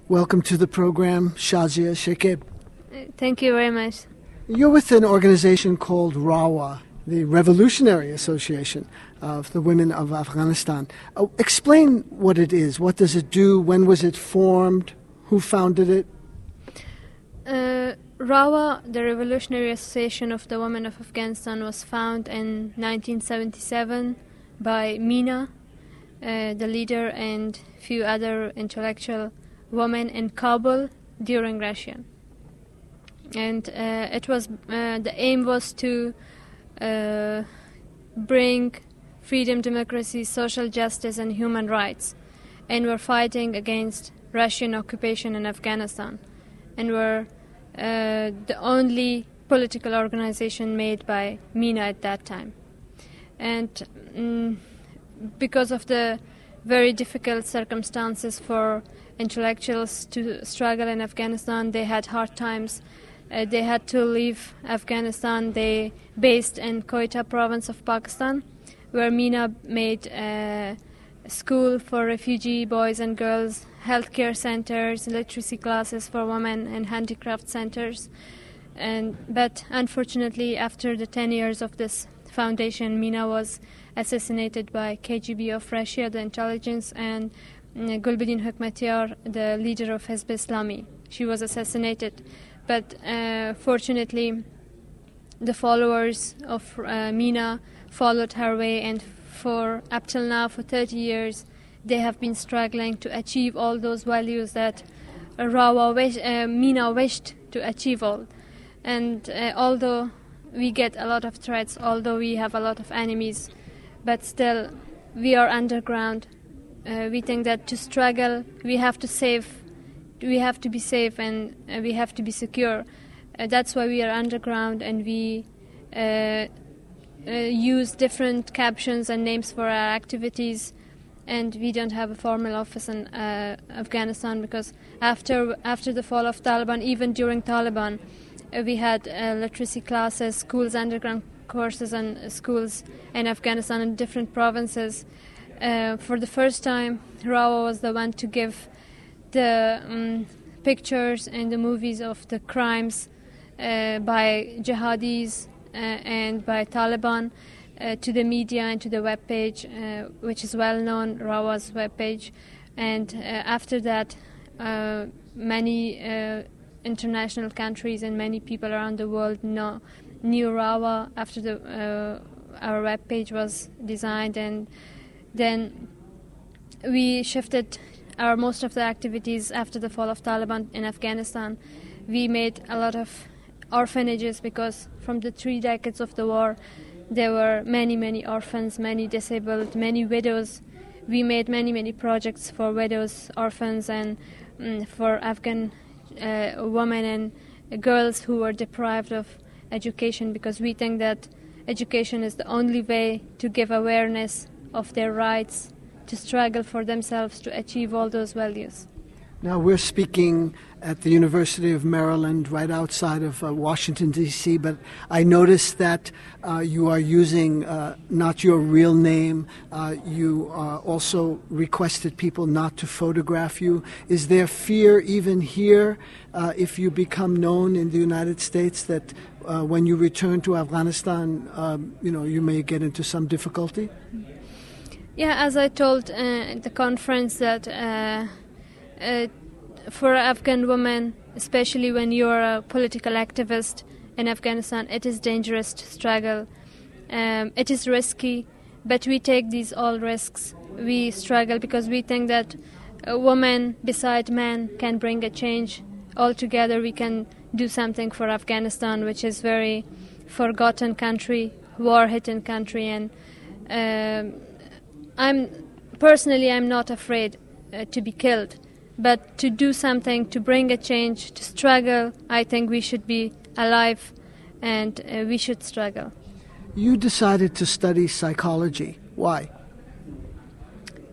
Welcome to the program, Shazia Shekib. Thank you very much. You're with an organization called RAWA, the Revolutionary Association of the Women of Afghanistan. Explain what it is. What does it do? When was it formed? Who founded it? RAWA, the Revolutionary Association of the Women of Afghanistan, was founded in 1977 by Mina, the leader, and few other intellectual women in Kabul during Russia. And the aim was to bring freedom, democracy, social justice, and human rights. And we're fighting against Russian occupation in Afghanistan. And we're the only political organization made by Mina at that time. And because of the very difficult circumstances for intellectuals to struggle in Afghanistan, they had hard times. They had to leave Afghanistan. They based in Quetta province of Pakistan, where Mina made a school for refugee boys and girls, healthcare centers, literacy classes for women, and handicraft centers. But unfortunately, after the 10 years of this foundation, Mina was assassinated by KGB of Russia, the intelligence, and Gulbuddin Hekmatyar, the leader of Hizb Islami. She was assassinated. But fortunately, the followers of Mina followed her way, and for up till now, for 30 years, they have been struggling to achieve all those values that Mina wished to achieve all. And although we get a lot of threats, although we have a lot of enemies, but still we are underground. We think that to struggle, we have to be safe, and we have to be secure. That's why we are underground, and we use different captions and names for our activities. And we don't have a formal office in Afghanistan, because after the fall of Taliban, even during Taliban, we had literacy classes, schools, underground courses, and schools in Afghanistan in different provinces. For the first time, RAWA was the one to give the pictures and the movies of the crimes by jihadis and by Taliban to the media and to the webpage, which is well known, RAWA's webpage. And after that, many international countries and many people around the world knew RAWA after our webpage was designed. And then we shifted most of the activities after the fall of Taliban in Afghanistan. We made a lot of orphanages, because from the 3 decades of the war, there were many orphans, many disabled, many widows. We made many projects for widows, orphans, and for Afghan women and girls who were deprived of education, because we think that education is the only way to give awareness of their rights, to struggle for themselves, to achieve all those values. Now we're speaking at the University of Maryland, right outside of Washington, D.C., but I noticed that you are using not your real name. You also requested people not to photograph you. Is there fear even here, if you become known in the United States, that when you return to Afghanistan, you may get into some difficulty? Yeah, as I told at the conference, that for Afghan women, especially when you are a political activist in Afghanistan, it is dangerous to struggle. It is risky, but we take these all risks. We struggle because we think that a woman beside man can bring a change. Altogether, we can do something for Afghanistan, which is very forgotten country, war-hidden country, and I'm not afraid to be killed, but to do something, to bring a change, to struggle, I think we should be alive, and we should struggle. You decided to study psychology. Why?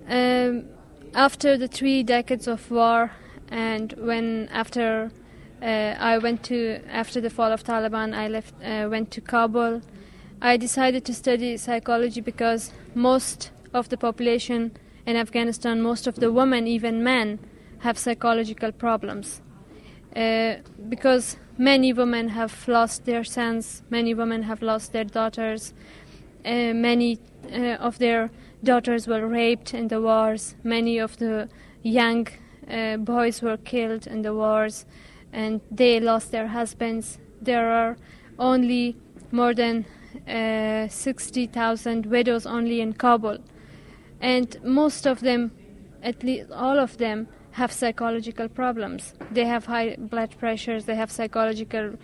After the 3 decades of war, and after the fall of Taliban, I went to Kabul. I decided to study psychology because most of the population in Afghanistan, most of the women, even men, have psychological problems. Because many women have lost their sons, many women have lost their daughters, many of their daughters were raped in the wars, many of the young boys were killed in the wars, and they lost their husbands. There are only more than 60,000 widows only in Kabul, and most of them, at least all of them, have psychological problems. They have high blood pressures, they have psychological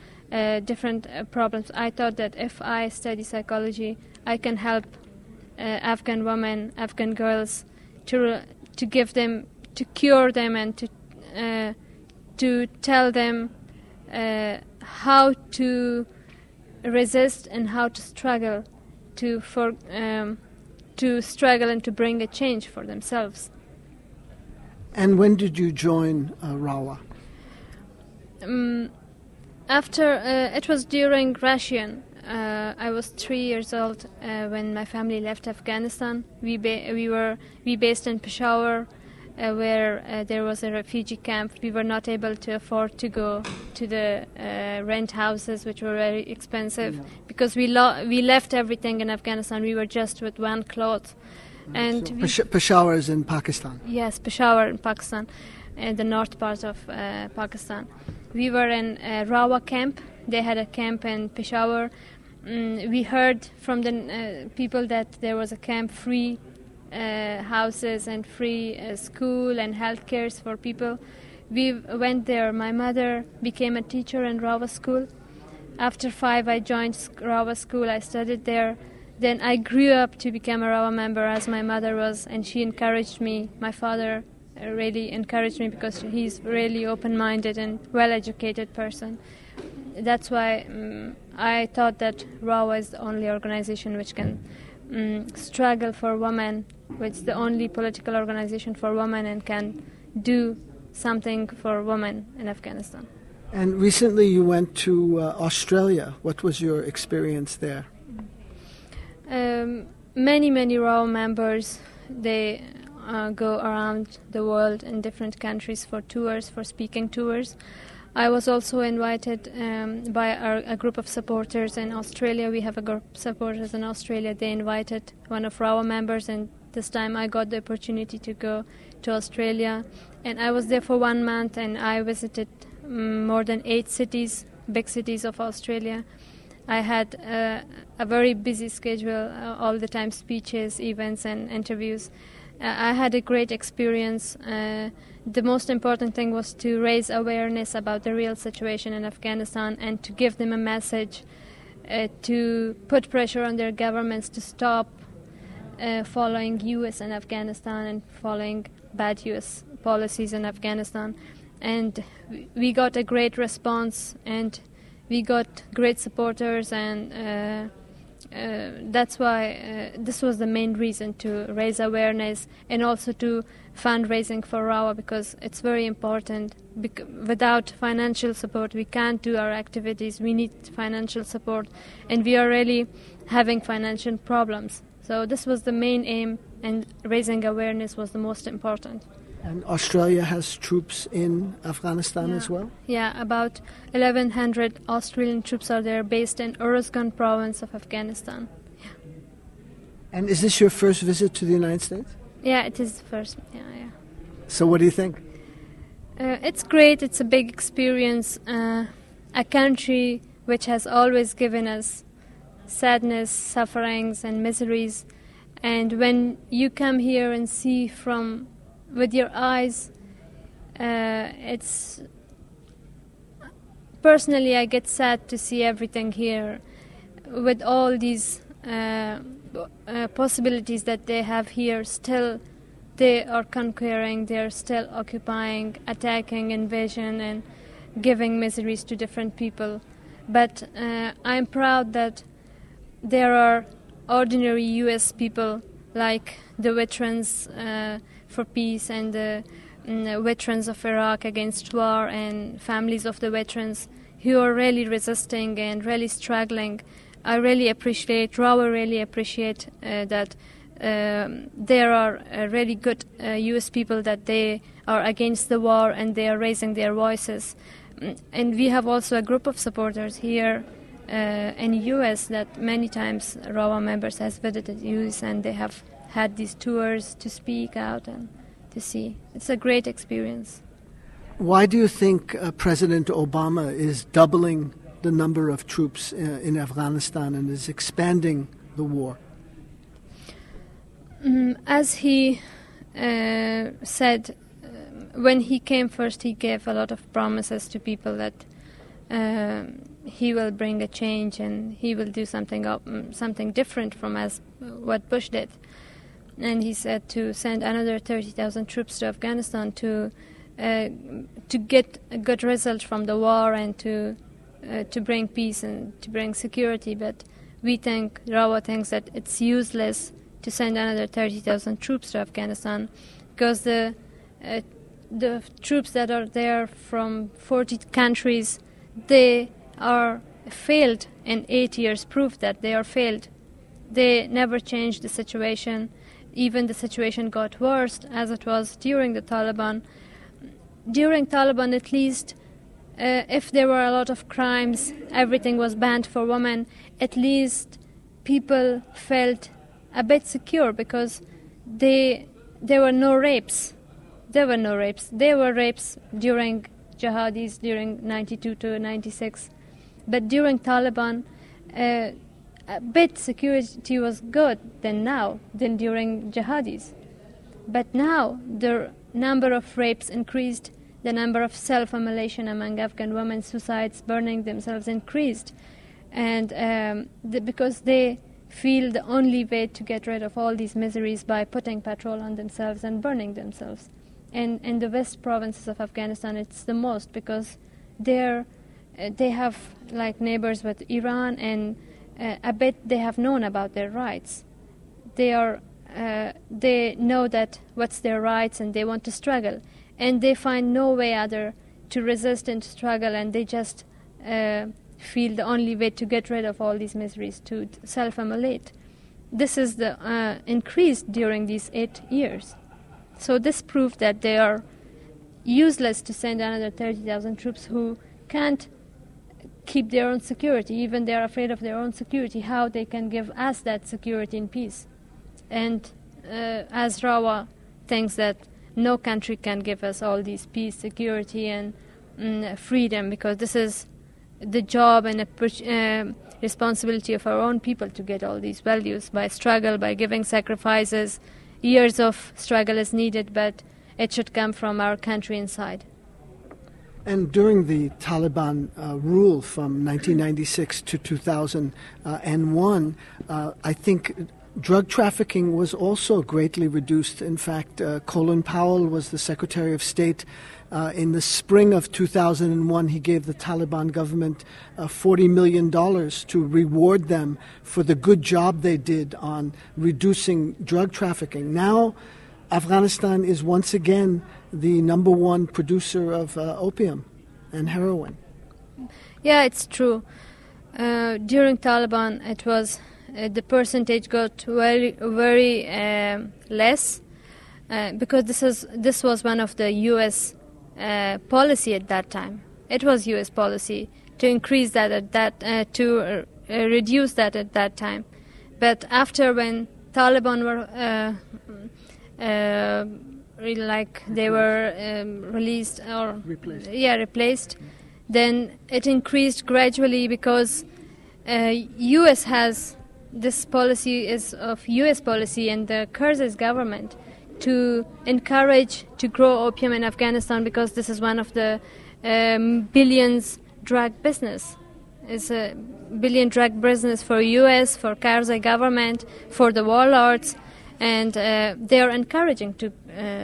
different problems. I thought that if I study psychology, I can help Afghan women, Afghan girls, to give them, to cure them, and to tell them how to resist and how to struggle to struggle and to bring a change for themselves. And when did you join RAWA? After it was during Russian. I was 3 years old when my family left Afghanistan. We based in Peshawar, where there was a refugee camp. We were not able to afford to go to the rent houses, which were very expensive, because we left everything in Afghanistan. We were just with one cloth. And so Peshawar is in Pakistan? Yes, Peshawar in Pakistan, in the north part of Pakistan. We were in a RAWA camp. They had a camp in Peshawar. We heard from the people that there was a camp, free houses and free school and health cares for people. We went there. My mother became a teacher in RAWA school. After 5, I joined RAWA school. I studied there. Then I grew up to become a RAWA member, as my mother was, and she encouraged me. My father really encouraged me because he's really open-minded and well-educated person. That's why I thought that RAWA is the only organization which can struggle for women, which is the only political organization for women and can do something for women in Afghanistan. And recently you went to Australia. What was your experience there? Many RAWA members, they go around the world in different countries for tours, for speaking tours. I was also invited by a group of supporters in Australia. We have a group of supporters in Australia. They invited one of RAWA members, and this time I got the opportunity to go to Australia. And I was there for 1 month, and I visited more than 8 cities, big cities of Australia. I had a very busy schedule, all the time speeches, events and interviews. I had a great experience. The most important thing was to raise awareness about the real situation in Afghanistan and to give them a message, to put pressure on their governments to stop following U.S. in Afghanistan and following bad U.S. policies in Afghanistan. And we got a great response, and we got great supporters, and that's why this was the main reason to raise awareness and also to fundraising for RAWA, because it's very important. Without financial support, we can't do our activities. We need financial support, and we are really having financial problems. So this was the main aim, and raising awareness was the most important. And Australia has troops in Afghanistan as well? Yeah, about 1,100 Australian troops are there, based in Uruzgan province of Afghanistan. Yeah. And is this your first visit to the United States? Yeah, it is the first. Yeah. So what do you think? It's great. It's a big experience. A country which has always given us sadness, sufferings, and miseries. And when you come here and see with your eyes, it's personally, I get sad to see everything here with all these possibilities that they have here. Still they are conquering, they are still occupying, attacking, invasion, and giving miseries to different people. But I'm proud that there are ordinary U.S. people like the veterans for peace and the veterans of Iraq against war and families of the veterans who are really resisting and really struggling. I really appreciate, RAWA really appreciate that there are really good U.S. people that they are against the war and they are raising their voices. And we have also a group of supporters here in the U.S. that many times RAWA members has visited U.S. and they have had these tours to speak out and to see. It's a great experience. Why do you think President Obama is doubling the number of troops in Afghanistan and is expanding the war? As he said, when he came first, he gave a lot of promises to people that he will bring a change and he will do something different from what Bush did. And he said to send another 30,000 troops to Afghanistan to get a good result from the war and to bring peace and to bring security. But RAWA thinks that it's useless to send another 30,000 troops to Afghanistan because the troops that are there from 40 countries, they are failed in 8 years, proof that they are failed. They never changed the situation. Even the situation got worse as it was during the Taliban. During Taliban, at least, if there were a lot of crimes, everything was banned for women, at least people felt a bit secure because there were no rapes. There were no rapes. There were rapes during jihadis, during 92 to 96. But during Taliban, a bit security was good than during jihadis. But now the number of rapes increased, the number of self-immolation among Afghan women, suicides, burning themselves increased. And because they feel the only way to get rid of all these miseries by putting petrol on themselves and burning themselves. And in the west provinces of Afghanistan, it's the most because they have like neighbors with Iran, and a bit they have known about their rights. They know that what's their rights, and they want to struggle, and they find no way other to resist and struggle, and they just feel the only way to get rid of all these miseries to self-immolate. This is the increased during these 8 years. So this proved that they are useless to send another 30,000 troops who can't keep their own security. Even they are afraid of their own security, how they can give us that security and peace. And as RAWA thinks that no country can give us all these peace, security, and freedom, because this is the job and responsibility of our own people to get all these values by struggle, by giving sacrifices. Years of struggle is needed, but it should come from our country inside. And during the Taliban rule from 1996 to 2001, I think drug trafficking was also greatly reduced. In fact, Colin Powell was the Secretary of State. In the spring of 2001, he gave the Taliban government $40 million to reward them for the good job they did on reducing drug trafficking. Now, Afghanistan is once again the number one producer of opium and heroin. Yeah, it's true. During Taliban, it was the percentage got very less because this was one of the U.S. Policy at that time. It was U.S. policy to increase that to reduce that at that time. But after when Taliban were they were released or replaced, then it increased gradually because U.S. has this policy is of U.S. policy and the Karzai government to encourage to grow opium in Afghanistan because this is one of the billions drug business. It's a billion drug business for U.S., for Karzai government, for the warlords, and they are encouraging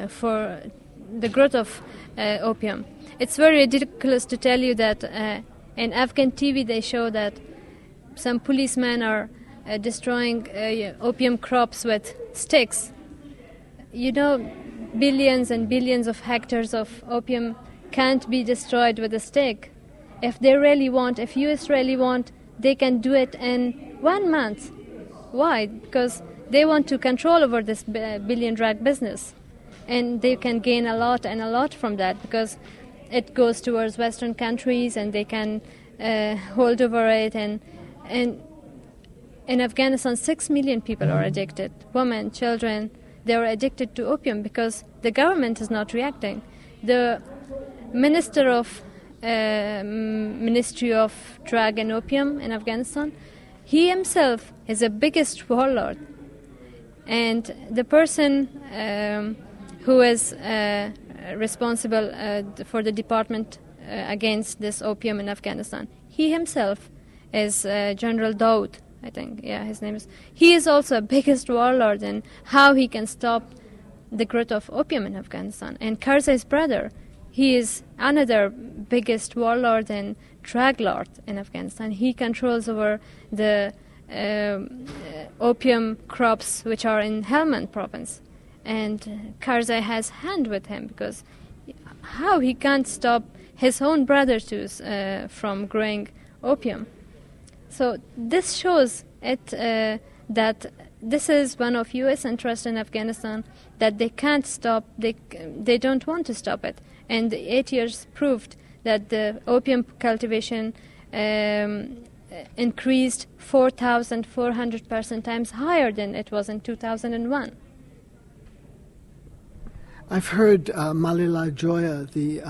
for the growth of opium. It's very ridiculous to tell you that in Afghan TV they show that some policemen are destroying opium crops with sticks. You know, billions and billions of hectares of opium can't be destroyed with a stick. If they really want, if US really want, they can do it in 1 month. Why? Because they want to control over this billion drug business, and they can gain a lot and a lot from that because it goes towards Western countries and they can hold over it. And in Afghanistan, 6 million people are addicted, women, children. They are addicted to opium because the government is not reacting. The minister of Ministry of Drug and Opium in Afghanistan, he himself is the biggest warlord. And the person who is responsible for the department against this opium in Afghanistan, he himself is General Dawood, I think. Yeah, his name is. He is also a biggest warlord in how he can stop the growth of opium in Afghanistan. And Karzai's brother, he is another biggest warlord and drug lord in Afghanistan. He controls over the opium crops which are in Helmand province. And Karzai has hand with him because how he can't stop his own brother from growing opium. So this shows it that this is one of U.S. interests in Afghanistan, that they can't stop, they don't want to stop it. And the 8 years proved that the opium cultivation increased 4,400% times higher than it was in 2001. I've heard Malila Joya, the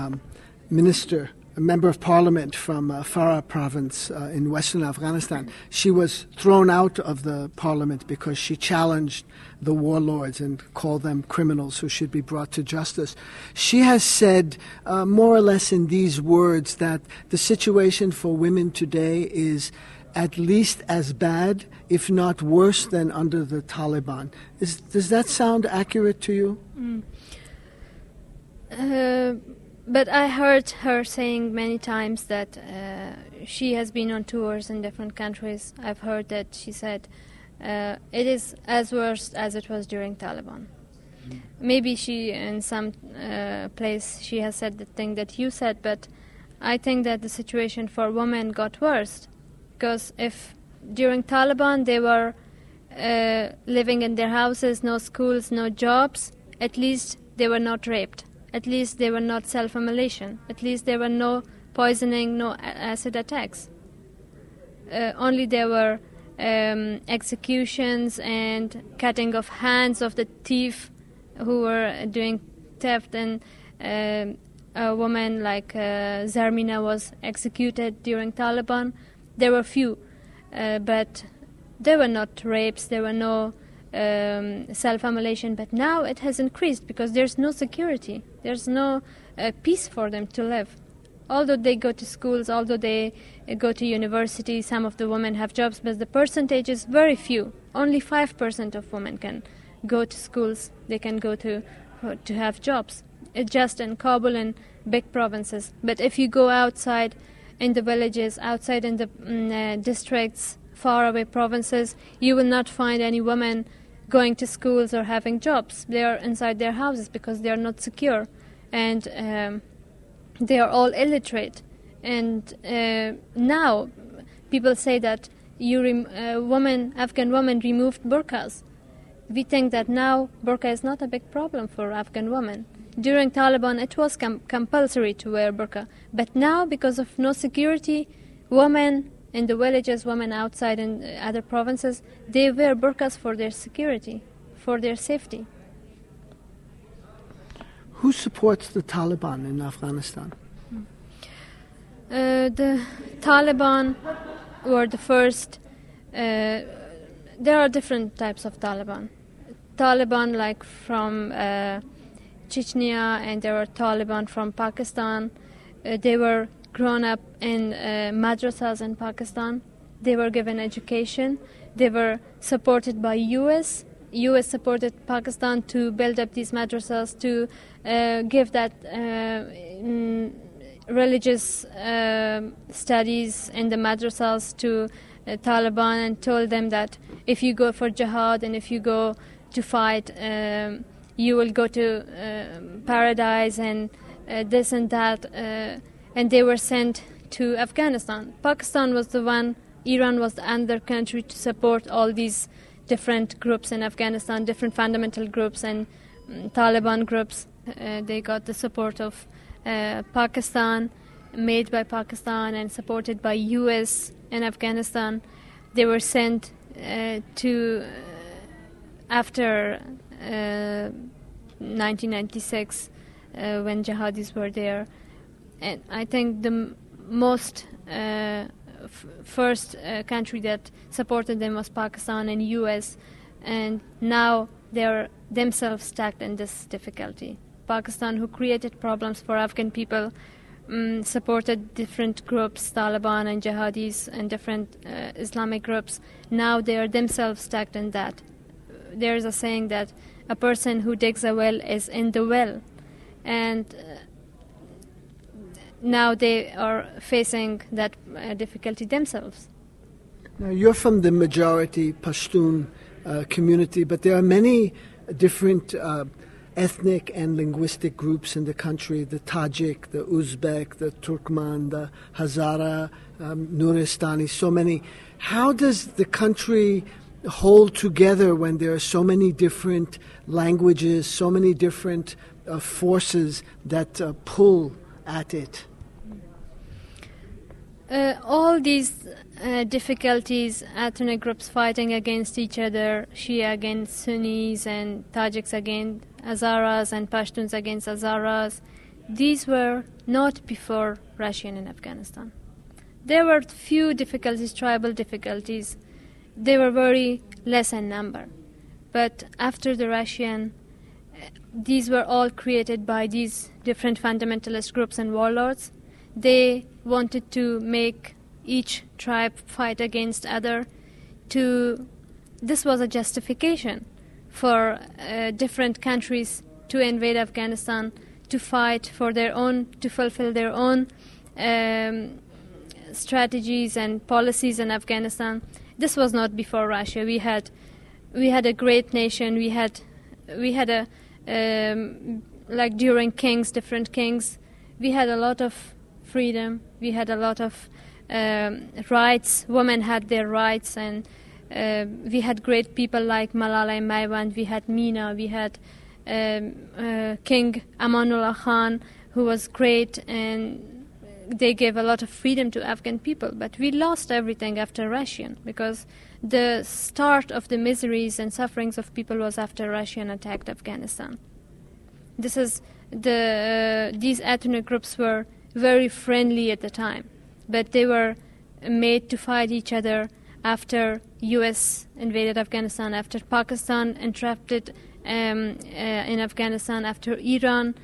minister, a member of parliament from Farah province in western Afghanistan. She was thrown out of the parliament because she challenged the warlords and called them criminals who should be brought to justice. She has said more or less in these words that the situation for women today is at least as bad, if not worse, than under the Taliban. Does that sound accurate to you? But I heard her saying many times that she has been on tours in different countries. I've heard that she said it is as worse as it was during Taliban. Maybe she, in some place, she has said the thing that you said, but I think that the situation for women got worse. Because if during Taliban they were living in their houses, no schools, no jobs, at least they were not raped. At least there were not self-immolation. At least there were no poisoning, no acid attacks. Only there were executions and cutting of hands of the thief who were doing theft. And a woman like Zarmina was executed during Taliban. There were few, but there were not rapes. There were no self-immolation, but now it has increased because there's no security. There's no peace for them to live. Although they go to schools, although they go to university, some of the women have jobs, but the percentage is very few. Only 5% of women can go to schools. They can go to have jobs. It's just in Kabul and big provinces. But if you go outside in the villages, outside in the districts, faraway provinces, you will not find any women going to schools or having jobs. They are inside their houses because they are not secure, and they are all illiterate. And now people say that Afghan women removed burqas. We think that now burqa is not a big problem for Afghan women. During Taliban it was compulsory to wear burqa, but now because of no security, women in the villages, women outside in other provinces, they wear burqas for their security, for their safety. Who supports the Taliban in Afghanistan? The Taliban were the first. There are different types of Taliban. Taliban like from Chechnya, and there were Taliban from Pakistan. They were grown up in madrasas in Pakistan. They were given education. They were supported by U.S. U.S. supported Pakistan to build up these madrasas, to give that religious studies in the madrasas to Taliban, and told them that if you go for jihad and if you go to fight, you will go to paradise and this and that. And they were sent to Afghanistan. Pakistan was the one, Iran was the other country to support all these different groups in Afghanistan, different fundamental groups and Taliban groups. They got the support of Pakistan, made by Pakistan and supported by US in Afghanistan. They were sent to after 1996 when jihadis were there. And I think the most first country that supported them was Pakistan and US, and now they're themselves stuck in this difficulty. Pakistan, who created problems for Afghan people, supported different groups, Taliban and jihadis and different Islamic groups. Now they are themselves stuck in that. There is a saying that a person who digs a well is in the well, and now they are facing that difficulty themselves. Now, you're from the majority Pashtun community, but there are many different ethnic and linguistic groups in the country, the Tajik, the Uzbek, the Turkmen, the Hazara, Nuristani, so many. How does the country hold together when there are so many different languages, so many different forces that pull at it? All these difficulties, ethnic groups fighting against each other, Shia against Sunnis and Tajiks against Hazaras and Pashtuns against Hazaras, these were not before Russian in Afghanistan. There were few difficulties, tribal difficulties. They were very less in number. But after the Russian, these were all created by these different fundamentalist groups and warlords. They wanted to make each tribe fight against other. This was a justification for different countries to invade Afghanistan, to fight for their own, to fulfill their own strategies and policies in Afghanistan. This was not before Russia. We had a great nation. We had a like during kings, different kings. We had a lot of freedom. We had a lot of rights. Women had their rights, and we had great people like Malala Maiwand. We had Mina. We had King Amanullah Khan, who was great, and they gave a lot of freedom to Afghan people. But we lost everything after Russian, because the start of the miseries and sufferings of people was after Russian attacked Afghanistan. These ethnic groups were very friendly at the time, but they were made to fight each other after US invaded Afghanistan, after Pakistan entrapped in Afghanistan, after Iran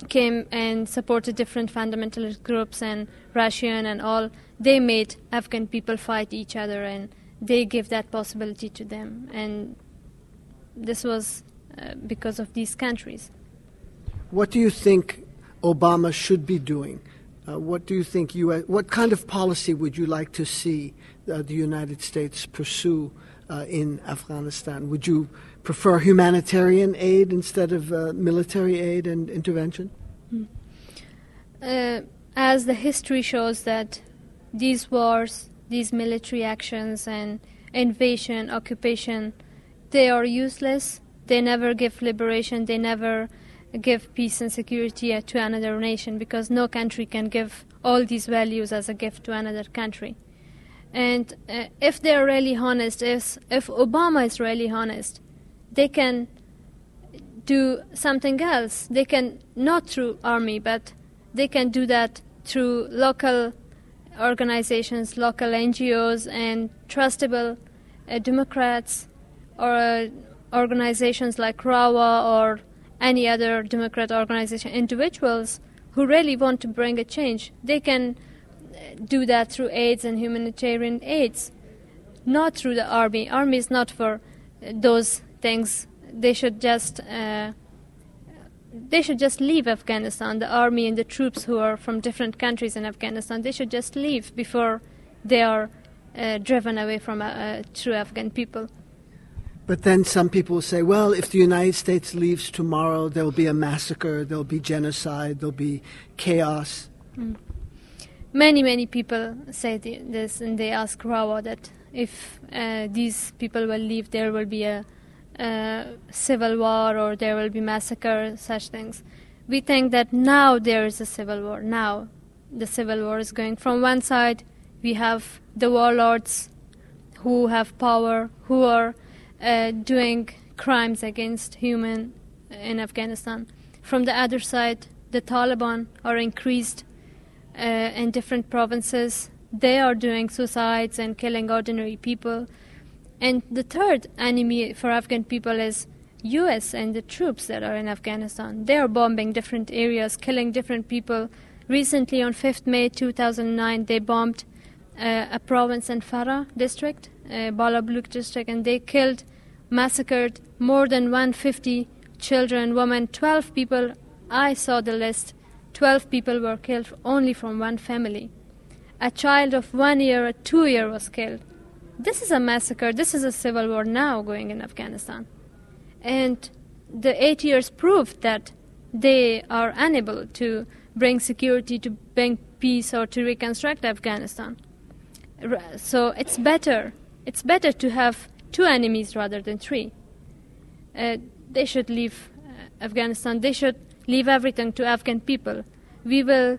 came and supported different fundamentalist groups, and Russian and all. They made Afghan people fight each other, and they gave that possibility to them. And this was because of these countries. What do you think Obama should be doing? What do you think what kind of policy would you like to see the United States pursue in Afghanistan? Would you prefer humanitarian aid instead of military aid and intervention? As the history shows that these wars, these military actions and invasion, occupation, they are useless. They never give liberation. They never give peace and security to another nation, because no country can give all these values as a gift to another country. And if they're really honest, if Obama is really honest, they can do something else. They can, not through army, but they can do that through local organizations, local NGOs, and trustable Democrats or organizations like RAWA or any other Democrat organization, individuals who really want to bring a change. They can do that through aids and humanitarian aids, not through the army. Army is not for those things. They should just leave Afghanistan. The army and the troops who are from different countries in Afghanistan, they should just leave before they are driven away from true Afghan people. But then some people say, well, if the United States leaves tomorrow, there will be a massacre, there will be genocide, there will be chaos. Many people say this, and they ask RAWA that if these people will leave, there will be a civil war or there will be massacre, such things. We think that now there is a civil war. Now the civil war is going. From one side, we have the warlords who have power, who are doing crimes against human in Afghanistan. From the other side, the Taliban are increased in different provinces. They are doing suicides and killing ordinary people. And the third enemy for Afghan people is US and the troops that are in Afghanistan. They are bombing different areas, killing different people. Recently, on 5th May 2009, they bombed a province in Farah district, Balabluk district, and they killed, massacred more than 150 children, women, 12 people. I saw the list. 12 people were killed only from one family. A child of 1 year or 2 years was killed. This is a massacre. This is a civil war now going in Afghanistan. And the 8 years proved that they are unable to bring security, to bring peace, or to reconstruct Afghanistan. So it's better to have two enemies rather than three. They should leave Afghanistan. They should leave everything to Afghan people. We will,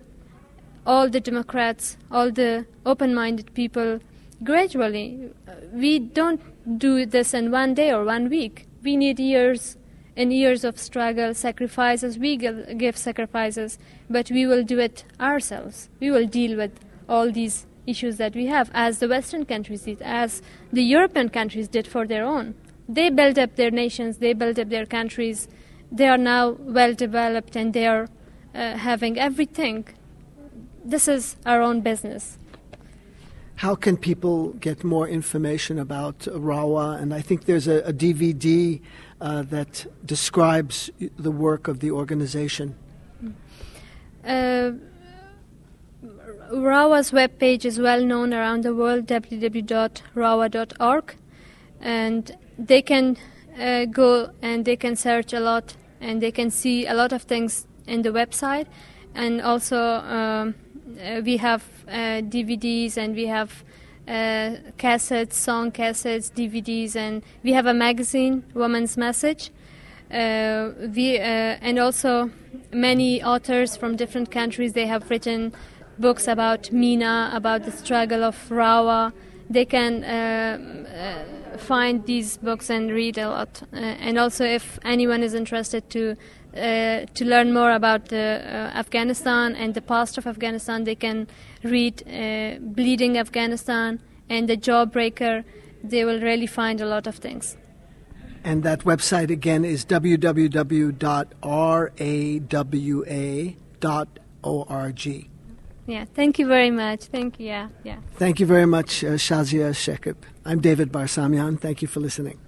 all the Democrats, all the open-minded people, gradually, we don't do this in 1 day or 1 week. We need years and years of struggle, sacrifices. We give sacrifices, but we will do it ourselves. We will deal with all these issues that we have, as the Western countries did, as the European countries did for their own. They built up their nations, they built up their countries. They are now well developed and they are having everything. This is our own business. How can people get more information about RAWA? And I think there's a DVD that describes the work of the organization. RAWA's webpage is well known around the world, www.rawa.org. And they can go and they can search a lot and they can see a lot of things in the website. And also we have DVDs and we have cassettes, song cassettes, DVDs, and we have a magazine, Woman's Message. And also many authors from different countries, they have written books about MENA, about the struggle of RAWA. They can find these books and read a lot. And also if anyone is interested to learn more about Afghanistan and the past of Afghanistan, they can read Bleeding Afghanistan and The Jawbreaker. They will really find a lot of things. And that website again is www.rawa.org. Yeah, thank you very much. Thank you. Yeah. Thank you very much, Shazia Shekib. I'm David Barsamian. Thank you for listening.